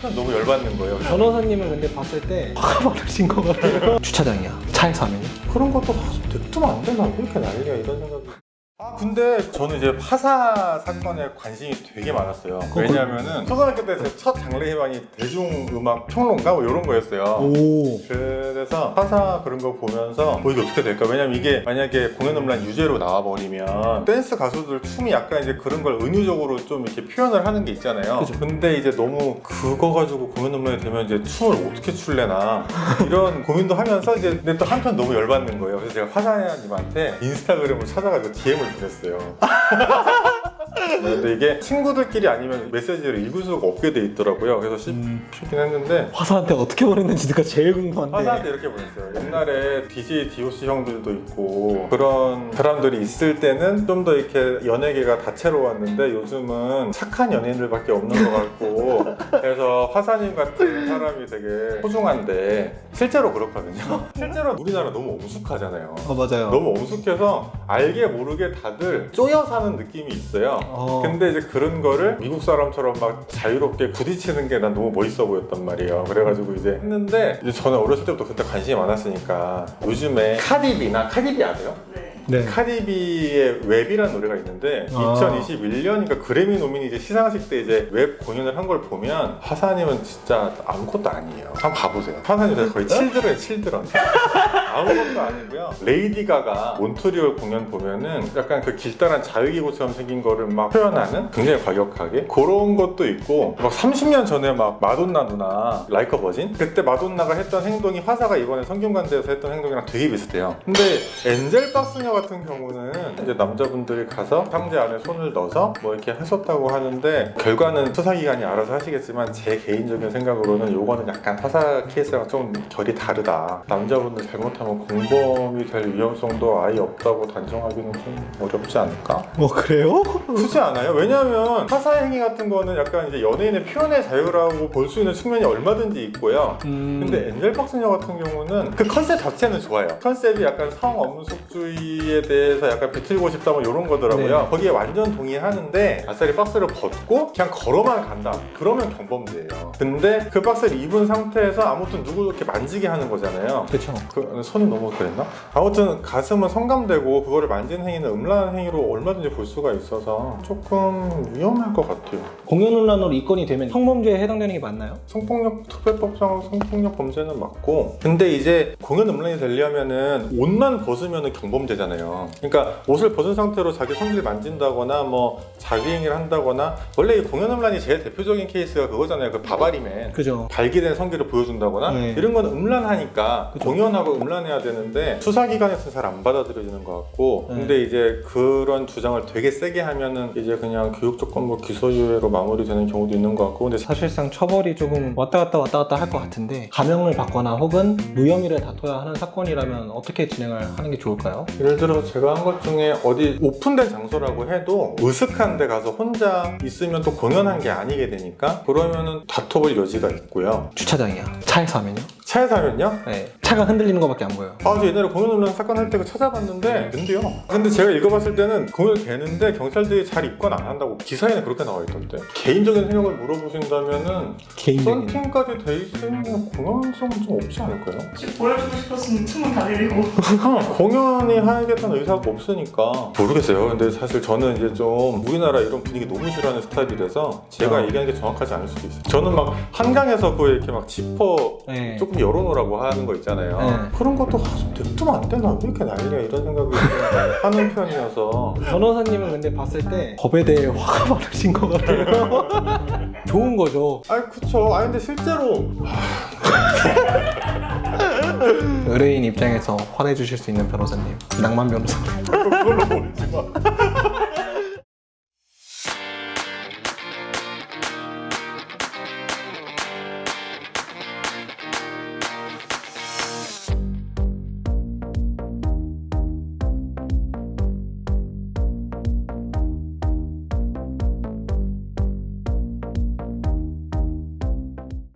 한편 너무 열받는 거예요. 변호사님은 근데 봤을 때 화가 많으신 것 같아요. 주차장이야. 차에서 하면요? 그런 것도 냅두면 안 되나? 왜 이렇게 난리야? 이런 생각이. 근데 저는 이제 화사 사건에 관심이 되게 많았어요. 왜냐하면은 초등학교 때 제 첫 장래 희망이 대중음악 평론가 뭐 이런 거였어요. 오. 그래서 화사 그런 거 보면서 이게 어떻게 될까? 왜냐면 이게 만약에 공연 음란 유죄로 나와버리면 댄스 가수들 춤이 약간 이제 그런 걸 은유적으로 좀 이렇게 표현을 하는 게 있잖아요. 그죠. 근데 이제 너무 그거 가지고 공연 음란이 되면 이제 춤을 어떻게 출래나 이런 고민도 하면서 이제 근데 또 한편 너무 열받는 거예요. 그래서 제가 화사님한테 인스타그램을 찾아가지고 DM을 보냈어요. 근데 이게 친구들끼리 아니면 메시지를 읽을 수가 없게 돼 있더라고요. 그래서 씹히긴 했는데 화사한테 어떻게 보냈는지가 제일 궁금한데. 화사한테 이렇게 보냈어요. 옛날에 DJ DOC 형들도 있고 그런 사람들이 있을 때는 좀 더 이렇게 연예계가 다채로웠는데 요즘은 착한 연예인들밖에 없는 것 같고 그래서 화사님 같은 사람이 되게 소중한데 실제로 그렇거든요. 실제로 우리나라 너무 엄숙하잖아요. 맞아요. 너무 엄숙해서 알게 모르게 다들 쪼여 사는 느낌이 있어요. 근데 이제 그런 거를 미국 사람처럼 막 자유롭게 부딪히는 게 난 너무 멋있어 보였단 말이에요. 그래가지고 이제 했는데 이제 저는 어렸을 때부터 그때 관심이 많았으니까 요즘에 카디비 아세요? 네. 카디비의 웹이라는 노래가 있는데 2021년인가 그래미 노미니 이제 시상식 때 이제 웹 공연을 한 걸 보면 화사님은 진짜 아무것도 아니에요. 한번 가보세요. 화사님 거의 칠드런 아무것도 아니고요. 레이디 가가 몬트리올 공연 보면은 약간 그 길다란 자유기구처럼 생긴 거를 막 표현하는 굉장히 과격하게 그런 것도 있고 막 30년 전에 막 마돈나 누나 라이커 버진 그때 마돈나가 했던 행동이 화사가 이번에 성균관대에서 했던 행동이랑 되게 비슷해요. 근데 엔젤 박스녀 같은 경우는 이제 남자분들이 가서 상자 안에 손을 넣어서 뭐 이렇게 하셨다고 하는데 결과는 수사기관이 알아서 하시겠지만 제 개인적인 생각으로는 요거는 약간 화사 케이스랑 좀 결이 다르다. 남자분들 잘못하면 공범이 될 위험성도 아예 없다고 단정하기는 좀 어렵지 않을까? 그래요? 그렇지 않아요? 왜냐하면 화사 행위 같은 거는 약간 이제 연예인의 표현의 자유라고 볼 수 있는 측면이 얼마든지 있고요. 근데 엔젤 박스녀 같은 경우는 그 컨셉 자체는 좋아요. 컨셉이 약간 성엄숙주의에 대해서 약간 비틀고 싶다 뭐 이런 거더라고요. 네. 거기에 완전 동의하는데 아싸리 박스를 벗고 그냥 걸어만 간다. 그러면 경범죄예요. 근데 그 박스를 입은 상태에서 아무튼 누구 이렇게 만지게 하는 거잖아요. 그렇죠. 그 손이 너무 그랬나? 아무튼 가슴은 성감되고 그거를 만지는 행위는 음란한 행위로 얼마든지 볼 수가 있어서 조금 위험할 것 같아요. 공연음란으로 입건이 되면 성범죄에 해당되는 게 맞나요? 성폭력 특별법상 성폭력 범죄는 맞고 근데 이제 공연 음란이 되려면은 옷만 벗으면은 경범죄잖아요. 그러니까 옷을 벗은 상태로 자기 성기를 만진다거나 뭐 자기행위를 한다거나 원래 이 공연 음란이 제일 대표적인 케이스가 그거잖아요. 그 바바리맨 그죠. 발기된 성기를 보여준다거나 이런 건 음란하니까 그죠. 공연하고 음란해야 되는데 수사기관에서는 잘 안 받아들여지는 것 같고 근데 이제 그런 주장을 되게 세게 하면은 이제 그냥 교육조건부 기소유예로 마무리되는 경우도 있는 것 같고 근데 사실상 처벌이 조금 왔다 갔다 할 것 같은데 감형을 받거나 혹은 무혐의를 다퉈야 하는 사건이라면 어떻게 진행을 하는 게 좋을까요? 예를 들어서 제가 한 것 중에 어디 오픈된 장소라고 해도 으슥한 데 가서 혼자 있으면 또 공연한 게 아니게 되니까 그러면은 다퉈볼 여지가 있고요. 주차장이야. 차에서 하면요? 차에서 하면요? 네. 차가 흔들리는 것밖에 안 보여요. 저 옛날에 공연 음란 사건 할 때 찾아봤는데 된대요. 근데 제가 읽어봤을 때는 공연 되는데 경찰들이 잘 입건 안 한다고 기사에는 그렇게 나와 있던데 개인적인 생각을 물어보신다면은 개인적인. 썬팅까지 돼 있으면 공연성은 좀 없지 않을까요? 보여주고 싶었으면 춤은 다 내리고 공연이 하겠다는 의사가 없으니까 모르겠어요. 근데 사실 저는 이제 좀 우리나라 이런 분위기 너무 싫어하는 스타일이라서 제가 얘기하는 게 정확하지 않을 수도 있어요. 저는 막 한강에서 그 이렇게 막 지퍼 조금 열어놓으라고 하는 거 있잖아요. 그런 것도 좀 냅두면 안 되나? 왜 이렇게 난리야? 이런 생각이 하는 편이어서 변호사님은 근데 봤을 때 법에 대해 화가 많으신 것 같아요. 좋은 거죠. 그쵸. 근데 실제로 의뢰인 입장에서 화내주실 수 있는 변호사님 낭만 변호사님. 그걸로 보지 마.